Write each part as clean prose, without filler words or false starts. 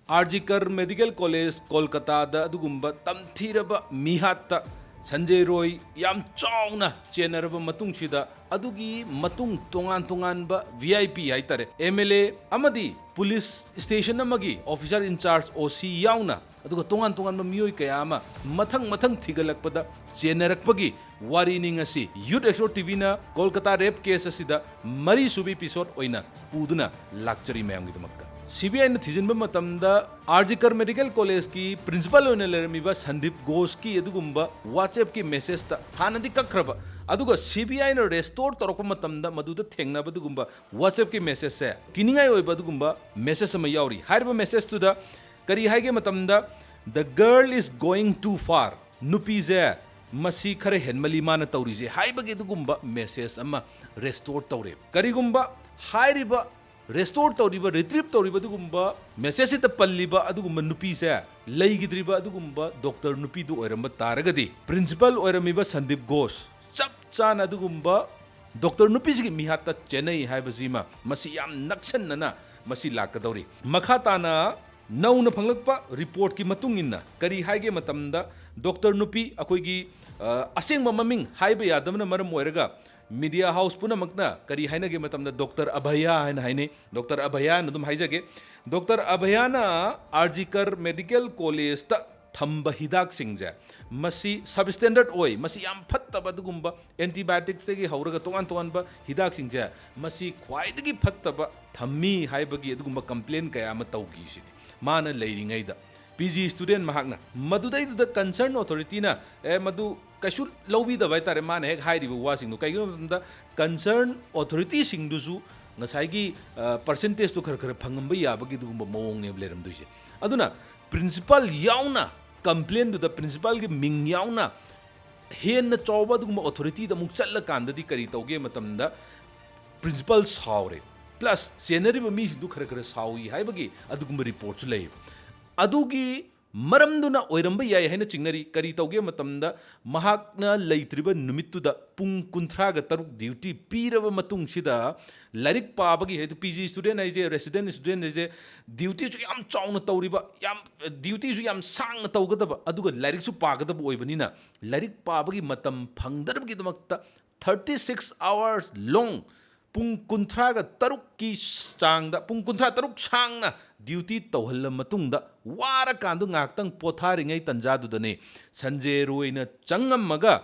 आरजिकर medical college Kolkata तमथीरब मिहात संजय रॉय याम चावना चेनरब मतुंगसिदा अदुगी मतुंग तोंगान तोंगानब वीआईपी हाइतारे एमएलए अमदी पुलिस स्टेशन अमगी ऑफिसर इंचार्ज ओसी यावना अदुगा तोंगान तोंगानब मियोय कया अमा मथंग मथंग थिगलकपदा चेनरकपगी वारीनिंग असि यूथ एक्सप्लोर टीवीना कोलकाता रेप केस असिदा मरी सुबी एपिसोड ओइना पुदुना लाक्चरी मयामगिदमक्ता सीबीआई ने थिजिनब मतमदा आरजिकर मेडिकल कॉलेज की प्रिंसिपल होने लेरमिबा संदीप घोष की अदुगुंबा व्हाट्सएप की मैसेज ता हानदी कखरबा अदुगा सीबीआई ने रेस्टोर तोरक मतमदा मदुदा थेंगनाब अदुगुंबा व्हाट्सएप की मैसेज से किनिंगाई ओइबा अदुगुंबा मैसेज अमा यावरी हाइरबा मैसेज तुदा करी हाइगे मतमदा the girl is going to फार नुपीजे मसी खरे हेनमली मान तौरीजे हाइबगे अदुगुंबा मैसेज अमा रेस्टोर तौरे करीगुंबा हाइरिबा रेस्टोर तौरीबा रिट्रीव तौरीबा मेसेज से पल्लीबा नुपी से लेगिद्रीबा डॉक्टर नुपीदु ओइरंबा तारगदी प्रिंसिपल ओइरमिबा संदीप घोष चप चाना डॉक्टर नुपीसिगी मिहाता चेन्नई हाइबजीमा मसी याम नक्सन्नना मसी लाकदौरी मखा ताना नौना फंगलकपा रिपोर्ट की मतुंग इन्ना करी हाइगे मतमदा डॉक्टर नुपी अखोइगी असेंगबा ममिंग हाइबा यादमना मरम ओइरगा मीडिया हाउस पुनमकना करी हाइनगे मतमदा डॉक्टर अभया हाइना हाइने डॉक्टर अभया नदुम हाइजगे डॉक्टर अभयाना आरजिकर मेडिकल कॉलेज ता थंब हिदाक सिंगजे मसी सब स्टैंडर्ड ओय मसी याम फत्तबा दुगुंबा एंटीबायोटिक्स तेगी हौरगा तोंगान तोंगानबा हिदाक सिंगजे मसी ख्वाइदगी फत्तबा थम्मी हाइबगी दुगुंबा कंप्लेन कया अमा तौगीसिनी माना लेरिङैदा पीजी स्टूडेंट महाकना मदुदैदुदा कंसर्न अथॉरिटीना मदु कैसु लौबीदबा हाइतारे माना हेक हाइरिबा वासिंगदु कैगिनो मतमदा कंसर्न अथॉरिटी सिंगदुसु ngसाइगी परसेंटेज तो खर खर फंगंबा याबगी दुगुंबा मओंगने लेरमदुइसे अदुना प्रिंसिपल याउना कंप्लेन दुदा प्रिंसिपल की मिंग याउना हेन चौबा दुगुंबा अथॉरिटी द मुक चल्ला कांददी करी तौगे मतमदा प्रिंसिपल सावरे प्लस सेनरीबा मीसिदु खर खर सावी हाइबगी अदुगुंबा रिपोर्ट लै अदुगी मरमदुना ओइरंबा याय हैना चिंगनरी करी तौगे मतमदा महाकना लैत्रिबा नुमित्तुदा पुंग कुंथ्रागा तरुक ड्यूटी पीरबा मतुंगसिदा लारिक पाबगी है पीजी स्टूडेंट है रेसिडेंट स्टूडेंट है ड्यूटी जो याम चाउना तौरिबा याम ड्यूटी जो याम सांगना तौगदबा अदुगा लारिक सु पागदबा ओइबनिना लारिक पाबगी मतम फंगदरबगी दमक्ता 36 आवर्स लॉन्ग पुंग कुंथ्रागा तरुक की चांगदा पुंग कुंथ्रा तरुक सांगना ड्यूटी तौहल्ल मतुंगदा वारा कांदु ngaktang पोथारिङै तंजादुदने संजय रोइना चंगमगा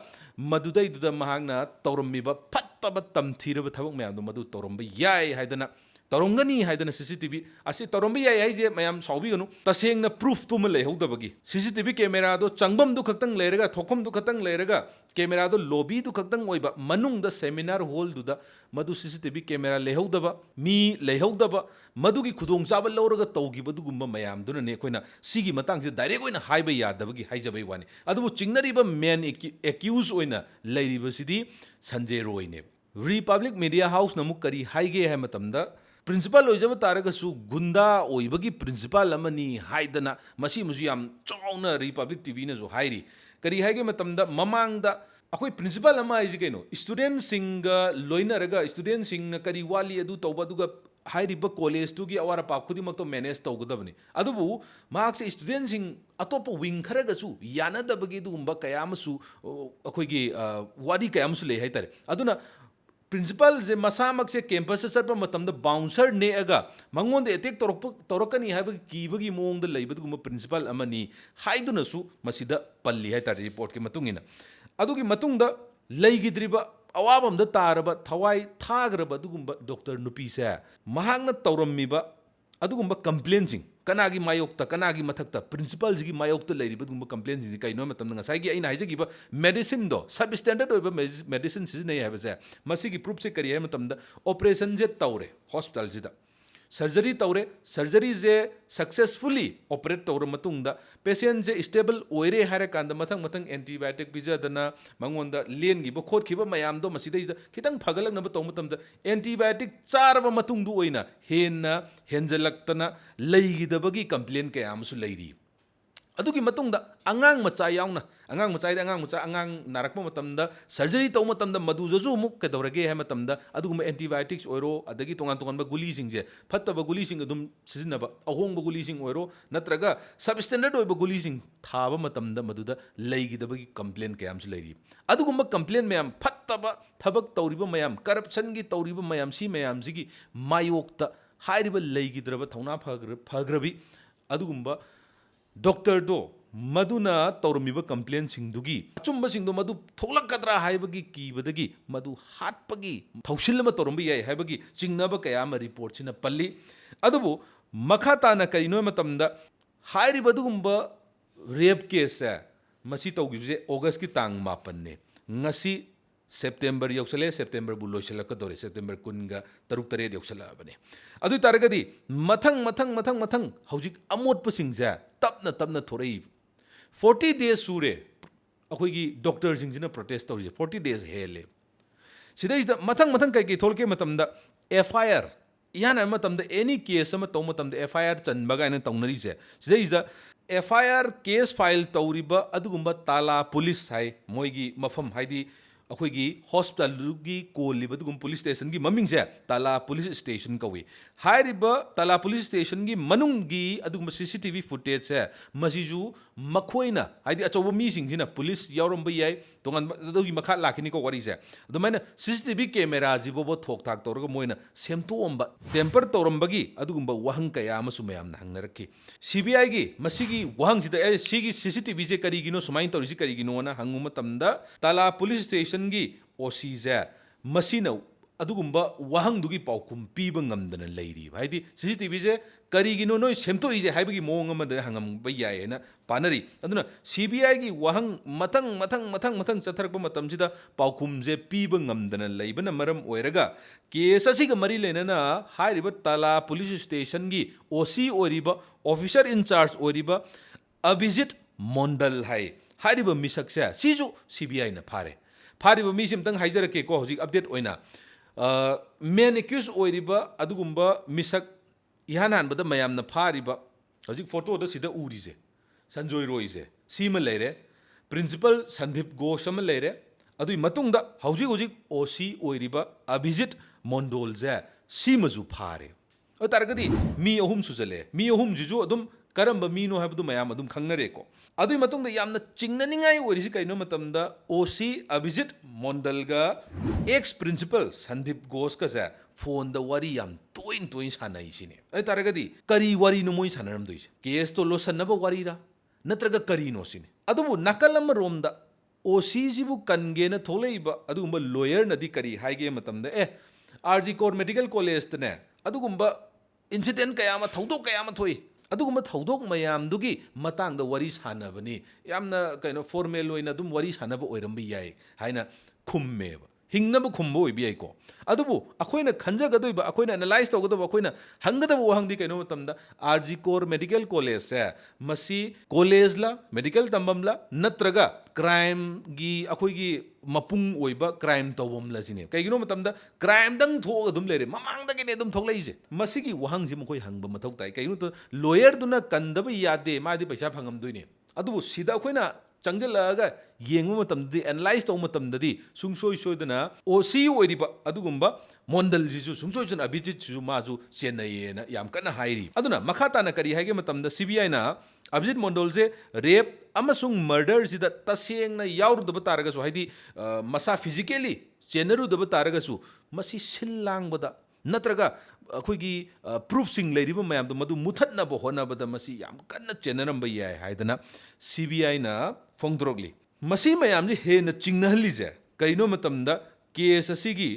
मदुदैदुदा महागना तौरमिबा फत्तबा तमथीरबा थबक मयामदु मदु तौरमबा याय हाइदना तौरंगनी हाइदना सीसीटीवी असी तौरमबा याय हाइजे मयाम साउबिगनु तसेंगना प्रूफ तुम लेहौदबगी सीसीटीवी कैमरा दो चंगबम दु खक्तंग लेरगा थोखम दु खक्तंग लेरगा कैमरा दो लॉबी दु खक्तंग ओइबा मनुंगदा सेमिनार हॉल दुदा मदु सीसीटीवी कैमरा लेहौदबा मी लेहौदबा मदुगी खुदोंग चाबा लौरगा तौगिबा दुगुंबा मयाम दुना ने कोइना सिगी मतंग से डायरेक्ट ओइना हाइबा यादबगी हाइजबई वानी अदुबु चिंगनरिबा मेन एक्यूज ओइना लैरिबसिदी संजय रोइने रिपब्लिक मीडिया हाउस नमुक करी हाइगे है मतमदा प्रिंसिपल ओइजब तारगसु गुंडा ओइबगी प्रिंसिपल अमनी हाइदना मसी मुसु याम चाउना रिपब्लिक टीवी ने जो हाइरी करी हाइगे मतमदा ममांगदा अखोई प्रिंसिपल अमा हाइजे कैनो स्टूडेंट सिंग लोइनरगा स्टूडेंट सिंग करी वाली अदु तौबा दुगा हाइरिबा कॉलेज तुगी अवारा पाप खुदिमक तो मैनेज तौगदबनी अदुबु मार्क्स स्टूडेंट सिंग अतोप विंग खरगसु यानदबगी दुगुंबा कयामसु अखोइगी वाडी कयामसु ले हाइतारे अदुना प्रिंसिपल जे मसामक से कैंपस से चलप मतमदा बाउंसर नेगा मंगोंद एटेक तौरकनी हाइबगी कीबगी मोंगदा लैबदुगुंबा प्रिंसिपल अमनी हाइदुनसु मसिदा पल्ली हाइतारे रिपोर्ट के मतुंगिना अदुगी मतुंगदा लैगिद्रिबा अवाबमदा तारबा थवाई थाग्रबा दुगुंबा डॉक्टर नुपी से महांगना तौरमिबा अदुगुंबा कंप्लेंसिंग कनागी मायोक्ता कनागी मथक्ता प्रिंसिपल जी मायोक्ता लेरिबदुगुंबा कंप्लेंसिंग कैनो मतमदा ngसाइगी अइना हाइजगिबा मेडिसिन दो सब स्टैंडर्ड ओइबा मेडिसिन सिजनै हाइबसे मसिगी प्रूफ से करी है मतमदा ऑपरेशन जे तौरे हॉस्पिटल जिदा सर्जरी तौरे सर्जरी जे सक्सेसफुली ऑपरेट तौर मतुंगदा पेशेंट जे स्टेबल ओइरे हारे कांदा मथंग मथंग एंटीबायोटिक पिजदना मंगोंदा लेनगिबा खोदखिबा मयामदो मसिदैदा खितंग फगलकनबा तौ मतमदा एंटीबायोटिक चारबा मतुंगदु ओइना हेन्ना हेंजलक्तना लैगिदबगी कंप्लेन कयामसु लैरी ꯑꯗꯨꯒꯤ ꯃꯇꯨꯡꯗ ꯑꯉꯥꯡ ꯃꯆꯥ ꯌꯥꯎꯅ ꯑꯉꯥꯡ ꯃꯆꯥꯗꯤ ꯑꯉꯥꯡ ꯃꯆꯥ ꯑꯉꯥꯡ ꯅꯥꯔꯛꯄ ꯃꯇꯝꯗ ꯁꯔꯖꯔꯤ ꯇꯧꯕ ꯃꯇꯝꯗ ꯃꯗꯨꯗꯁꯨ ꯑꯃꯨꯛ ꯀꯩꯗꯧꯔꯒꯦ ꯍꯥꯏꯕ ꯃꯇꯝꯗ ꯑꯗꯨꯒꯨꯝꯕ ꯑꯦꯟꯇꯤꯕꯥꯏꯑꯣꯇꯤꯛꯁ ꯑꯣꯏꯔꯣ ꯑꯗꯒꯤ ꯇꯣꯉꯥꯟ ꯇꯣꯉꯥꯟꯕ ꯒꯨꯂꯤꯁꯤꯡꯁꯦ ꯐꯠꯇꯕ ꯒꯨꯂꯤꯁꯤꯡ ꯑꯗꯨꯝ ꯁꯤꯖꯤꯟꯅꯕ ꯑꯍꯣꯡꯕ ꯒꯨꯂꯤꯁꯤꯡ ꯑꯣꯏꯔꯣ ꯅꯠꯇ꯭ꯔꯒ ꯁꯕ ꯁ꯭ꯇꯦꯟꯗꯔꯠ ꯑꯣꯏꯕ ꯒꯨꯂꯤꯁꯤꯡ ꯊꯥꯕ ꯃꯇꯝꯗ ꯃꯗꯨꯗ ꯂꯩꯈꯤꯗꯕꯒꯤ ꯀꯝꯄ꯭ꯂꯦꯟ ꯀꯌꯥ ꯑꯃꯁꯨ ꯂꯩꯔꯤ ꯑꯗꯨꯒꯨꯝꯕ ꯀꯝꯄ꯭ꯂꯦꯟ ꯃꯌꯥꯝ ꯐꯠꯇꯕ ꯊꯕꯛ tꯧꯔꯤꯕ mayam corruptionꯒꯤ ꯇꯧꯔꯤꯕ mayam ꯁꯤ mayamꯁꯤꯒꯤ ꯃꯥꯌꯣꯛꯇ ꯍꯥꯏꯔꯤꯕ ꯂꯩꯒꯤꯗ꯭ꯔꯕ ꯊꯧꯅꯥ ꯐꯈ꯭ꯔꯕꯤ ꯑꯗꯨꯒꯨꯝꯕ ꯗꯣꯛꯇꯔꯗꯣ ꯃꯗꯨꯅ ꯇꯧꯔꯝꯃꯤꯕ ꯀꯝꯄ꯭ꯂꯦꯟꯁꯤꯡꯗꯨꯒꯤ ꯑꯆꯨꯝꯕꯁꯤꯡꯗꯣ ꯃꯗꯨ ꯊꯣꯛꯂꯛꯀꯗ꯭ꯔꯥ ꯍꯥꯏꯕꯒꯤ ꯀꯤꯕꯗꯒꯤ ꯃꯗꯨ ꯍꯥꯠꯄꯒꯤ ꯊꯧꯁꯤꯜ ꯑꯃ ꯇꯧꯔꯝꯕ ꯌꯥꯏ ꯍꯥꯏꯕꯒꯤ ꯆꯤꯡꯅꯕ ꯀꯌꯥ ꯑꯃ ꯔꯤꯄꯣꯔꯠꯁꯤꯅ ꯄꯜꯂꯤ ꯑꯗꯨꯕꯨ ꯃꯈꯥ ꯇꯥꯅ ꯀꯔꯤꯅꯣ ꯃꯇꯝꯗ ꯍꯥꯏꯔꯤꯕ ꯑꯗꯨꯒꯨꯝꯕ ꯔꯦꯞ ꯀꯦꯁꯁꯦ ꯃꯁꯤ ꯇꯧꯈꯤꯕꯁꯦ ꯑꯣꯒꯁꯀꯤ ꯇꯥꯡ 9ꯅꯦ ꯉꯁꯤ ꯁꯦꯞꯇꯦꯝꯕꯔ ꯌꯧꯁꯜꯂꯦ ꯁꯦꯞꯇꯦꯝꯕꯔꯕꯨ ꯂꯣꯏꯁꯤꯜꯂꯛꯀꯗꯧꯔꯦ ꯁꯦꯞꯇꯦꯝꯕꯔ 10 ꯌꯧꯁꯜꯂꯛꯑꯕꯅꯦ ꯑꯗꯨ ꯇꯥꯔꯒꯗꯤ ꯃꯊꯪ ꯍꯧꯖꯤꯛ ꯑꯃꯣꯠꯄꯁꯤꯡꯁꯦ ꯇꯞꯅ ꯊꯣꯔꯛꯏ 40 days ꯁꯨꯔꯦ ꯑꯩꯈꯣꯏꯒꯤ ꯗꯣꯛꯇꯔꯁꯤꯡꯁꯤꯅ ꯄ꯭ꯔꯣꯇꯦꯁ ꯇꯧꯔꯤꯁꯦ 40 days ꯍꯦꯜꯂꯦ ꯁꯤꯗꯩꯁꯤꯗ ꯃꯊꯪ ꯀꯩꯀꯩ ꯊꯣꯛꯂꯛꯀꯦ ꯃꯇꯝꯗ FIR ꯏꯍꯥꯟ ꯍꯥꯟꯕ ꯃꯇꯝꯗ ꯑꯦꯅꯤ ꯀꯦꯁ ꯑꯃ ꯇꯧꯕ ꯃꯇꯝꯗ FIR ꯆꯟꯕ ꯀꯥꯏꯅ ꯇꯧꯅꯔꯤꯁꯦ ꯁꯤꯗꯩꯁꯤꯗ FIR ꯀꯦꯁ ꯐꯥꯏꯜ ꯇꯧꯔꯤꯕ ꯑꯗꯨꯒꯨꯝꯕ ꯇꯥꯂꯥ ꯄꯨꯂꯤꯁ ꯍꯥꯏ ꯃꯣꯏꯒꯤ ꯃꯐꯝ ꯍꯥꯏꯗꯤ ꯑꯩꯈꯣꯏꯒꯤ ꯍꯣꯁꯄꯤꯇꯥꯜꯒꯤ ꯀꯣꯜꯂꯤꯕ ꯑꯗꯨꯒꯨꯝꯕ ꯄꯨꯂꯤꯁ ꯁ꯭ꯇꯦꯁꯟꯒꯤ ꯃꯃꯤꯡꯁꯦ ꯇꯥꯂꯥ ꯄꯨꯂꯤꯁ ꯁ꯭ꯇꯦꯁꯟ ꯀꯧꯏ ꯍꯥꯏꯔꯤꯕ ꯇꯥꯂꯥ ꯄꯨꯂꯤꯁ ꯁ꯭ꯇꯦꯁꯟꯒꯤ ꯃꯅꯨꯡꯒꯤ ꯑꯗꯨꯒꯨꯝꯕ CCTV ꯐꯨꯇꯦꯖꯁꯦ ꯃꯁꯤꯁꯨ ꯃꯈꯣꯏꯅ ꯍꯥꯏꯗꯤ ꯑꯆꯧꯕ ꯃꯤꯁꯤꯡꯁꯤꯅ ꯄꯨꯂꯤꯁ ꯌꯥꯎꯔꯝꯕ ꯌꯥꯏ ꯇꯣꯉꯥꯟꯕ ꯑꯗꯨꯒꯤ ꯃꯈꯥ ꯂꯥꯛꯈꯤꯅꯤꯀꯣ ꯋꯥꯔꯤꯁꯦ ꯑꯗꯨꯃꯥꯏꯅ CCTV ꯀꯦꯃꯦꯔꯥꯁꯤꯐꯥꯎꯕ ꯊꯣꯛ ꯊꯥꯛ ꯇꯧꯔꯒ ꯃꯣꯏꯅ ꯁꯦꯝꯗꯣꯛꯑꯝꯕ ꯇꯦꯝꯄꯔ ꯇꯧꯔꯝꯕꯒꯤ ꯑꯗꯨꯒꯨꯝꯕ ꯋꯥꯍꯪ ꯀꯌꯥ ꯑꯃꯁꯨ ꯃꯌꯥꯝꯅ ꯍꯪꯅꯔꯛꯈꯤ CBIꯒꯤ ꯃꯁꯤꯒꯤ ꯋꯥꯍꯪꯁꯤꯗ ꯁꯤꯒꯤ CCTVꯁꯦ ꯀꯔꯤꯒꯤꯅꯣ ꯁꯨꯃꯥꯏꯅ ꯇꯧꯔꯤꯁꯤ ꯀꯔꯤꯒꯤꯅꯣꯅ ꯍꯪꯉꯨ ꯃꯇꯝꯗ ꯇꯥꯂꯥ ꯄꯨꯂꯤꯁ ꯁ꯭ꯇꯦꯁꯟꯒꯤ OCꯁꯦ ꯃꯁꯤꯅ ꯑꯗꯨꯒꯨꯝꯕ ꯋꯥꯍꯪꯗꯨꯒꯤ ꯄꯥꯎꯈꯨꯝ ꯄꯤꯕ ꯉꯝꯗꯅ ꯂꯩꯔꯤꯕ ꯍꯥꯏꯗꯤ CCTVꯁꯦ ꯀꯔꯤꯒꯤꯅꯣ ꯅꯣꯏ ꯁꯦꯝꯗꯣꯛꯏꯁꯦ ꯍꯥꯏꯕꯒꯤ ꯃꯑꯣꯡ ꯑꯃꯗ ꯍꯪꯉꯝꯕ ꯌꯥꯏꯌꯦꯅ ꯄꯥꯅꯔꯤ ꯑꯗꯨꯅ CBIꯒꯤ ꯋꯥꯍꯪ ꯃꯊꯪ ꯆꯠꯊꯔꯛꯄ ꯃꯇꯝꯁꯤꯗ ꯄꯥꯎꯈꯨꯝꯁꯦ ꯄꯤꯕ ꯉꯝꯗꯅ ꯂꯩꯕꯅ ꯃꯔꯝ ꯑꯣꯏꯔꯒ ꯀꯦꯁ ꯑꯁꯤꯒ ꯃꯔꯤ ꯂꯩꯅꯅ ꯍꯥꯏꯔꯤꯕ ꯇꯥꯂꯥ ꯄꯨꯂꯤꯁ ꯁ꯭ꯇꯦꯁꯟꯒꯤ OC ꯑꯣꯏꯔꯤꯕ ꯑꯣꯐꯤꯁꯔ ꯏꯟꯆꯥꯔꯖ ꯑꯣꯏꯔꯤꯕ ꯑꯕꯤꯖꯤꯠ ꯃꯣꯟꯗꯜ ꯍꯥꯏꯔꯤꯕ ꯃꯤꯁꯛꯁꯦ ꯁꯤꯁꯨ CBIꯅ ꯐꯥꯔꯤꯕ ꯃꯤꯁꯤ ꯑꯃꯇꯪ ꯍꯥꯏꯖꯔꯛꯀꯦꯀꯣ ꯍꯧꯖꯤꯛ ꯑꯞꯗꯦꯠ ꯑꯣꯏꯅ ꯃꯦꯟ ꯑꯦꯀ꯭ꯌꯨꯁ ꯑꯣꯏꯔꯤꯕ ꯑꯗꯨꯒꯨꯝꯕ ꯃꯤꯁꯛ ꯏꯍꯥꯟ ꯍꯥꯟꯕꯗ ꯃꯌꯥꯝꯅ ꯐꯥꯔꯤꯕ ꯍꯧꯖꯤꯛ ꯐꯣꯇꯣꯗ ꯁꯤꯗ ꯎꯔꯤꯁꯦ ꯁꯟꯖꯣꯏ ꯔꯣꯏꯁꯦ ꯁꯤꯃ ꯂꯩꯔꯦ ꯄ꯭ꯔꯤꯟꯁꯤꯄꯜ ꯁꯟꯗꯤꯞ ꯘꯣꯁ ꯑꯃ ꯂꯩꯔꯦ ꯑꯗꯨꯒꯤ ꯃꯇꯨꯡꯗ ꯍꯧꯖꯤꯛ OC ꯑꯣꯏꯔꯤꯕ ꯑꯕꯤꯖꯤꯠ ꯃꯣꯟꯗꯣꯜꯁꯦ ꯁꯤꯃꯁꯨ ꯐꯥꯔꯦ ꯑꯗꯨ ꯇꯥꯔꯒꯗꯤ ꯃꯤ 3 ꯁꯨꯖꯜꯂꯦ ꯃꯤ 3ꯁꯤꯁꯨ ꯑꯗꯨꯝ ꯀꯔꯝꯕ ꯃꯤꯅꯣ ꯍꯥꯏꯕꯗꯨ ꯃꯌꯥꯝ ꯑꯗꯨꯝ ꯈꯪꯅꯔꯦꯀꯣ ꯑꯗꯨꯒꯤ ꯃꯇꯨꯡꯗ ꯌꯥꯝꯅ ꯆꯤꯡꯅꯅꯤꯡꯉꯥꯏ ꯑꯣꯏꯔꯤꯁꯤ ꯀꯩꯅꯣ ꯃꯇꯝꯗ OC ꯑꯕꯤꯖꯤꯠ ꯃꯣꯟꯗꯜꯒ ꯑꯦꯛꯁ ꯄ꯭ꯔꯤꯟꯁꯤꯄꯜ ꯁꯟꯗꯤꯞ ꯘꯣꯁꯀꯁꯦ ꯐꯣꯟꯗ ꯋꯥꯔꯤ ꯌꯥꯝ ꯇꯣꯏꯅ ꯁꯥꯟꯅꯩꯁꯤꯅꯦ ꯑꯗꯨ ꯇꯥꯔꯒꯗꯤ ꯀꯔꯤ ꯋꯥꯔꯤꯅꯣ ꯃꯣꯏ ꯁꯥꯟꯅꯔꯝꯗꯣꯏꯁꯦ ꯀꯦꯁꯇꯣ ꯂꯣꯏꯁꯟꯅꯕ ꯋꯥꯔꯤꯔꯥ ꯅꯠꯇ꯭ꯔꯒ ꯀꯔꯤꯅꯣ ꯁꯤꯅꯤ ꯑꯗꯨꯕꯨ ꯅꯥꯀꯜ ꯑꯃꯔꯣꯝꯗ OCꯁꯤꯕꯨ ꯀꯟꯒꯦꯅ ꯊꯣꯛꯂꯛꯏꯕ ꯑꯗꯨꯒꯨꯝꯕ ꯂꯣꯌꯔꯅꯗꯤ ꯀꯔꯤ ꯍꯥꯏꯒꯦ ꯃꯇꯝꯗ RG ꯀꯣꯔ ꯃꯦꯗꯤꯀꯦꯜ ꯀꯣꯂꯦꯖꯇꯅꯦ ꯑꯗꯨꯒꯨꯝꯕ ꯏꯟꯁꯤꯗꯦꯟꯠ ꯀꯌꯥ ꯑꯃ ꯊꯧꯗꯣꯛ ꯀꯌꯥ ꯑꯃ ꯊꯣꯛꯏ ꯑꯗꯨꯒꯨꯝꯕ ꯊꯧꯗꯣꯛ ꯃꯌꯥꯝꯗꯨꯒꯤ ꯃꯇꯥꯡꯗ ꯋꯥꯔꯤ ꯁꯥꯟꯅꯕꯅꯤ ꯌꯥꯝꯅ ꯐꯣꯔꯃꯦꯜ ꯑꯣꯏꯅ ꯑꯗꯨꯝ ꯋꯥꯔꯤ ꯁꯥꯟꯅꯕ ꯑꯣꯏꯔꯝꯕ ꯌꯥꯏ ꯍꯥꯏꯅ ꯈꯨꯝꯃꯦꯕ ꯍꯤꯡꯅꯕ ꯈꯨꯝꯕ ꯑꯣꯏꯕ ꯌꯥꯏꯀꯣ ꯑꯗꯨꯕꯨ ꯑꯩꯈꯣꯏꯅ ꯈꯟꯖꯒꯗꯣꯏꯕ ꯑꯩꯈꯣꯏꯅ ꯑꯦꯅꯥꯂꯥꯏꯖ ꯇꯧꯒꯗꯕ ꯑꯩꯈꯣꯏꯅ ꯍꯪꯒꯗꯕ ꯋꯥꯍꯪꯗꯤ ꯀꯩꯅꯣ ꯃꯇꯝꯗ RG ꯀꯣꯔ ꯃꯦꯗꯤꯀꯦꯜ ꯀꯣꯂꯦꯖꯁꯦ ꯃꯁꯤ ꯀꯣꯂꯦꯖꯂ ꯃꯦꯗꯤꯀꯦꯜ ꯇꯝꯐꯝꯂ ꯅꯠꯇ꯭ꯔꯒ ꯀ꯭ꯔꯥꯏꯝꯒꯤ ꯑꯩꯈꯣꯏꯒꯤ ꯃꯄꯨꯡ ꯑꯣꯏꯕ ꯀ꯭ꯔꯥꯏꯝ ꯇꯧꯐꯝꯂ ꯁꯤꯅꯦ ꯀꯩꯒꯤꯅꯣ ꯃꯇꯝꯗ ꯀ꯭ꯔꯥꯏꯝꯗꯪ ꯊꯣꯛꯑꯒ ꯑꯗꯨꯝ ꯂꯩꯔꯦ ꯃꯃꯥꯡꯗꯒꯤꯅꯦ ꯑꯗꯨꯝ ꯊꯣꯛꯂꯛꯏꯁꯦ ꯃꯁꯤꯒꯤ ꯋꯥꯍꯪꯁꯤ ꯃꯈꯣꯏ ꯍꯪꯕ ꯃꯊꯧ ꯇꯥꯏ ꯀꯩꯒꯤꯅꯣ ꯂꯣꯌꯔꯗꯨꯅ ꯀꯟꯗꯕ ꯌꯥꯗꯦ ꯃꯥꯗꯤ ꯄꯩꯁꯥ ꯐꯪꯉꯝꯗꯣꯏꯅꯦ ꯑꯗꯨꯕꯨ ꯁꯤꯗ ꯑꯩꯈꯣꯏꯅ ꯆꯪꯁꯤꯜꯂꯛꯑꯒ ꯌꯦꯡꯕ ꯃꯇꯝꯗꯗꯤ ꯑꯦꯅꯥꯂꯥꯏꯖ ꯇꯧꯕꯃꯇꯝꯗꯗꯤ ꯁꯨꯡꯁꯣꯏ ꯁꯣꯏꯗꯅ OC ꯑꯣꯏꯔꯤꯕ ꯑꯗꯨꯒꯨꯝꯕ ꯃꯣꯟꯗꯜꯁꯤꯁꯨ ꯁꯨꯡꯁꯣꯏ ꯁꯣꯏꯗꯅ ꯑꯕꯤꯖꯤꯠꯁꯤꯁꯨ ꯃꯥꯁꯨ ꯆꯦꯟꯅꯩꯌꯦꯅ ꯌꯥꯝ ꯀꯟꯅ ꯍꯥꯏꯔꯤ ꯑꯗꯨꯅ ꯃꯈꯥ ꯇꯥꯅ ꯀꯔꯤ ꯍꯥꯏꯒꯦ ꯃꯇꯝꯗ CBIꯅ ꯑꯕꯤꯖꯤꯠ ꯃꯣꯟꯗꯣꯜꯁꯦ ꯔꯦꯞ ꯑꯃꯁꯨꯡ ꯃꯔꯗꯔꯁꯤꯗ ꯇꯁꯦꯡꯅ ꯌꯥꯎꯔꯨꯗꯕ ꯇꯥꯔꯒꯁꯨ ꯍꯥꯏꯗꯤ ꯃꯁꯥ ꯐꯤꯖꯤꯀꯦꯂꯤ ꯆꯦꯟꯅꯔꯨꯗꯕ ꯇꯥꯔꯒꯁꯨ ꯃꯁꯤ ꯁꯤꯜ ꯂꯥꯡꯕꯗ ꯅꯠꯇ꯭ꯔꯒ ꯑꯩꯈꯣꯏꯒꯤ ꯄ꯭ꯔꯨꯐꯁꯤꯡ ꯂꯩꯔꯤꯕ ꯃꯌꯥꯝꯗꯣ ꯃꯗꯨ ꯃꯨꯊꯠꯅꯕ ꯍꯣꯠꯅꯕꯗ ꯃꯁꯤ ꯌꯥꯝ ꯀꯟꯅ ꯆꯦꯟꯅꯔꯝꯕ ꯌꯥꯏ ꯍꯥꯏꯗꯅ CBIꯅ ꯐꯣꯡꯗꯣꯔꯛꯂꯤ ꯃꯁꯤ ꯃꯌꯥꯝꯁꯤ ꯍꯦꯟꯅ ꯆꯤꯡꯅꯍꯜꯂꯤꯁꯦ ꯀꯩꯅꯣ ꯃꯇꯝꯗ ꯀꯦꯁ ꯑꯁꯤꯒꯤ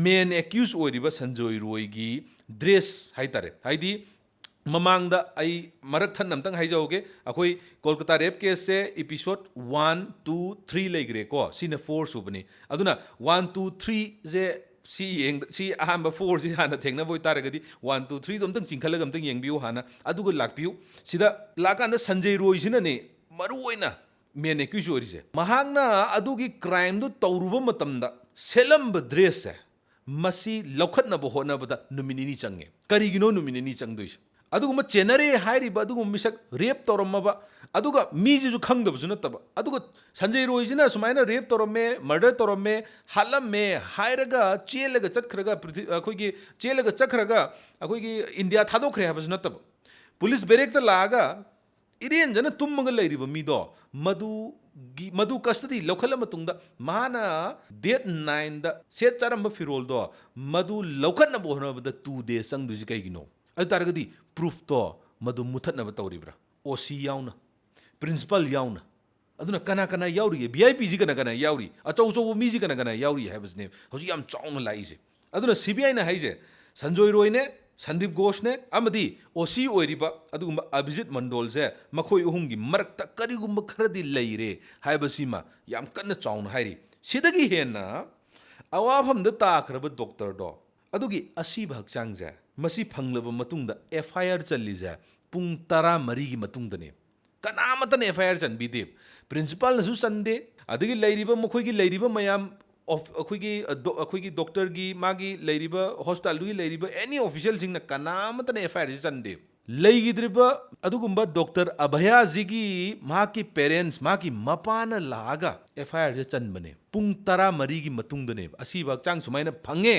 ꯃꯦꯟ ꯑꯦꯀ꯭ꯌꯨꯁ ꯑꯣꯏꯔꯤꯕ ꯁꯟꯖꯣꯏ ꯔꯣꯏꯒꯤ ꯗ꯭ꯔꯦꯁ ꯍꯥꯏꯇꯥꯔꯦ ꯍꯥꯏꯗꯤ ꯃꯃꯥꯡꯗ ꯑꯩ ꯃꯔꯛ ꯊꯟꯅ ꯑꯝꯇꯪ ꯍꯥꯏꯖꯧꯒꯦ ꯑꯩꯈꯣꯏ ꯀꯣꯜꯀꯇꯥ ꯔꯦꯞ ꯀꯦꯁꯁꯦ ꯏꯄꯤꯁꯣꯠ 1, 2, 3 ꯂꯩꯈ꯭ꯔꯦꯀꯣ ꯁꯤꯅ 4 ꯁꯨꯕꯅꯤ ꯑꯗꯨꯅ 1, 2, 3ꯁꯦ ꯁꯤ ꯑꯍꯥꯟꯕ 4ꯁꯤ ꯍꯥꯟꯅ ꯊꯦꯡꯅꯕ ꯑꯣꯏꯇꯥꯔꯒꯗꯤ 1, 2, 3ꯗꯣ ꯑꯝꯇꯪ ꯆꯤꯡꯈꯠꯂꯒ ꯑꯝꯇꯪ ꯌꯦꯡꯕꯤꯌꯨ ꯍꯥꯟꯅ ꯑꯗꯨꯒ ꯂꯥꯛꯄꯤꯌꯨ ꯁꯤꯗ ꯂꯥꯛꯀꯥꯟꯗ ꯁꯟꯖꯩ ꯔꯣꯏꯁꯤꯅꯅꯦ ꯃꯔꯨ ꯑꯣꯏꯅ ꯃꯦꯟ ꯑꯦꯀ꯭ꯌꯨꯁ ꯑꯣꯏꯔꯤꯁꯦ ꯃꯍꯥꯛꯅ ꯑꯗꯨꯒꯤ ꯀ꯭ꯔꯥꯏꯝꯗꯨ ꯇꯧꯔꯨꯕ ꯃꯇꯝꯗ ꯁꯦꯠꯂꯝꯕ ꯗ꯭ꯔꯦꯁꯁꯦ ꯃꯁꯤ ꯂꯧꯈꯠꯅꯕ ꯍꯣꯠꯅꯕꯗ ꯅꯨꯃꯤꯠ 2 ꯆꯪꯉꯦ ꯀꯔꯤꯒꯤꯅꯣ ꯅꯨꯃꯤꯠ 2 ꯆꯪꯗꯣꯏꯁꯦ ꯑꯗꯨꯒꯨꯝꯕ ꯆꯦꯟꯅꯔꯦ ꯍꯥꯏꯔꯤꯕ ꯑꯗꯨꯒꯨꯝꯕ ꯃꯤꯁꯛ ꯔꯦꯞ ꯇꯧꯔꯝꯃꯕ ꯑꯗꯨꯒ ꯃꯤꯁꯤꯁꯨ ꯈꯪꯗꯕꯁꯨ ꯅꯠꯇꯕ ꯑꯗꯨꯒ ꯁꯟꯖय ꯔꯣꯏꯁꯤꯅ ꯁꯨꯃꯥꯏꯅ ꯔꯦꯞ ꯇꯧꯔꯝꯃꯦ ꯃꯔꯗꯔ ꯇꯧꯔꯝꯃꯦ ꯍꯥꯠꯂꯝꯃꯦ ꯍꯥꯏꯔꯒ ꯆꯦꯜꯂꯒ ꯆꯠꯈ꯭ꯔꯒ ꯑꯩꯈꯣꯏꯒꯤ ꯆꯦꯜꯂꯒ ꯆꯠꯈ꯭ꯔꯒ ꯑꯩꯈꯣꯏꯒꯤ ꯏꯟꯗꯤꯌꯥ ꯊꯥꯗꯣꯛꯈ꯭ꯔꯦ ꯍꯥꯏꯕꯁꯨ ꯅꯠꯇꯕ ꯄꯨꯂꯤꯁ ꯕꯦꯔꯦꯛꯇ ꯂꯥꯛꯑꯒ ꯏꯔꯦꯟꯖꯅ ꯇꯨꯝꯃꯒ ꯂꯩꯔꯤꯕ ꯃꯤꯗꯣ ꯃꯗꯨ ꯀꯁꯇꯗꯤ ꯂꯧꯈꯠꯂ ꯃꯇꯨꯡꯗ ꯃꯥꯅ ꯗꯦꯠ 9ꯗ ꯁꯦꯠ ꯆꯥꯔꯝꯕ ꯐꯤꯔꯣꯜꯗꯣ ꯃꯗꯨ ꯂꯧꯈꯠꯅꯕ ꯍꯣꯠꯅꯕꯗ 2 days ꯆꯪꯗꯣꯏꯁꯤ ꯀꯩꯒꯤꯅꯣ ꯑꯗꯨ ꯇꯥꯔꯒꯗꯤ ꯄ꯭ꯔꯨꯐꯇꯣ ꯃꯗꯨ ꯃꯨꯊꯠꯅꯕ ꯇꯧꯔꯤꯕ꯭ꯔꯥ OC ꯌꯥꯎꯅ ꯄ꯭ꯔꯤꯟꯁꯤꯄꯥꯜ ꯌꯥꯎꯅ ꯑꯗꯨꯅ ꯀꯅꯥ ꯌꯥꯎꯔꯤꯒꯦ VIP ꯀꯅꯥ ꯌꯥꯎꯔꯤ ꯑꯆꯧꯕ ꯃꯤꯁꯤ ꯀꯅꯥ ꯌꯥꯎꯔꯤ ꯍꯥꯏꯕꯁꯤꯅꯦ ꯍꯧꯖꯤꯛ ꯌꯥꯝ ꯆꯥꯎꯅ ꯂꯥꯛꯏꯁꯦ ꯑꯗꯨꯅ CBIꯅ ꯍꯥꯏꯁꯦ ꯁꯟꯖꯣꯏ ꯔꯣꯏꯅꯦ ꯁꯟꯗꯤꯞ ꯘꯣꯁꯅꯦ ꯑꯃꯗꯤ OC ꯑꯣꯏꯔꯤꯕ ꯑꯗꯨꯒꯨꯝꯕ ꯑꯚꯤꯖꯤꯠ ꯃꯟꯗꯣꯜꯁꯦ ꯃꯈꯣꯏ ꯑꯍꯨꯝꯒꯤ ꯃꯔꯛꯇ ꯀꯔꯤꯒꯨꯝꯕ ꯈꯔꯗꯤ ꯂꯩꯔꯦ ꯍꯥꯏꯕꯁꯤꯃ ꯌꯥꯝ ꯀꯟꯅ ꯆꯥꯎꯅ ꯍꯥꯏꯔꯤ ꯁꯤꯗꯒꯤ ꯍꯦꯟꯅ ꯑꯋꯥꯐꯝꯗ ꯇꯥꯈ꯭ꯔꯕ ꯗꯣꯛꯇꯔꯗꯣ ꯑꯗꯨꯒꯤ ꯑꯁꯤꯕ ꯍꯛꯆꯥꯡꯁꯦ ꯃꯁꯤ ꯐꯪꯂꯕ ꯃꯇꯨꯡꯗ FIR ꯆꯜꯂꯤꯁꯦ ꯄꯨꯡ 13ꯒꯤ ꯃꯇꯨꯡꯗꯅꯦ ꯀꯅꯥꯃꯇꯅ FIR ꯆꯟꯕꯤꯗꯦ ꯄ꯭ꯔꯤꯟꯁꯤꯄꯥꯜꯅꯁꯨ ꯆꯟꯗꯦ ꯑꯗꯒꯤ ꯂꯩꯔꯤꯕ ꯃꯈꯣꯏꯒꯤ ꯂꯩꯔꯤꯕ ꯃꯌꯥꯝ ꯑꯩꯈꯣꯏꯒꯤ ꯗꯣꯛꯇꯔꯒꯤ ꯃꯥꯒꯤ ꯂꯩꯔꯤꯕ ꯍꯣꯁꯄꯤꯇꯥꯜꯗꯨꯒꯤ ꯂꯩꯔꯤꯕ ꯑꯦꯅꯤ ꯑꯣꯐꯤꯁꯤꯌꯦꯜꯁꯤꯡꯅ ꯀꯅꯥꯃꯇꯅ FIRꯁꯤ ꯆꯟꯗꯦ ꯂꯩꯈꯤꯗ꯭ꯔꯤꯕ ꯑꯗꯨꯒꯨꯝꯕ ꯗꯣꯛꯇꯔ ꯑꯚꯌꯥꯖꯤꯒꯤ ꯃꯍꯥꯛꯀꯤ ꯄꯦꯔꯦꯟꯁ ꯃꯍꯥꯛꯀꯤ ꯃꯄꯥꯅ ꯂꯥꯛꯑꯒ FIRꯁꯦ ꯆꯟꯕꯅꯦ ꯄꯨꯡ 13ꯒꯤ ꯃꯇꯨꯡꯗꯅꯦꯕ ꯑꯁꯤꯕ ꯍꯛꯆꯥꯡ ꯁꯨꯃꯥꯏꯅ ꯐꯪꯉꯦ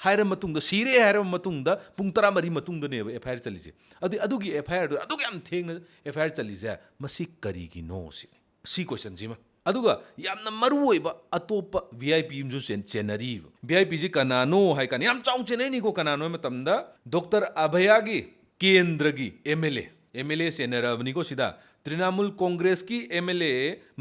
ꯍꯥꯏꯔ ꯃꯇꯨꯡꯗ ꯁꯤꯔꯦ ꯍꯥꯏꯔꯕ ꯃꯇꯨꯡꯗ ꯄꯨꯡ 13 ꯃꯇꯨꯡꯗꯅꯦꯕ FIR ꯆꯜꯂꯤꯁꯦ ꯑꯗꯨꯒꯤ FIRꯗꯣ ꯑꯗꯨꯛ ꯌꯥꯝ ꯊꯦꯡꯅ FIR ꯆꯜꯂꯤꯁꯦ ꯃꯁꯤ ꯀꯔꯤꯒꯤꯅꯣ ꯁꯤ ꯀꯣꯏꯁꯟꯁꯤꯃ ꯑꯗꯨꯒ ꯌꯥꯝꯅ ꯃꯔꯨꯑꯣꯏꯕ ꯑꯇꯣꯞꯄ VIP ꯑꯃꯁꯨ ꯆꯦꯟꯅꯔꯤꯕ VIPꯁꯤ ꯀꯅꯥꯅꯣ ꯍꯥꯏ ꯀꯥꯟꯗ ꯌꯥꯝ ꯆꯥꯎ ꯆꯦꯟꯅꯔꯤꯅꯤꯀꯣ ꯀꯅꯥꯅꯣ ꯍꯥꯏ ꯃꯇꯝꯗ ꯗꯣꯛꯇꯔ ꯑꯚꯌꯥꯒꯤ ꯀꯦꯟꯗ꯭ꯔꯒꯤ MLA ꯆꯦꯟꯅꯔꯕꯅꯤꯀꯣ ꯁꯤꯗ ꯇ꯭ꯔꯤꯅꯥꯃꯨꯜ ꯀꯣꯡꯒ꯭ꯔꯦꯁꯀꯤ MLA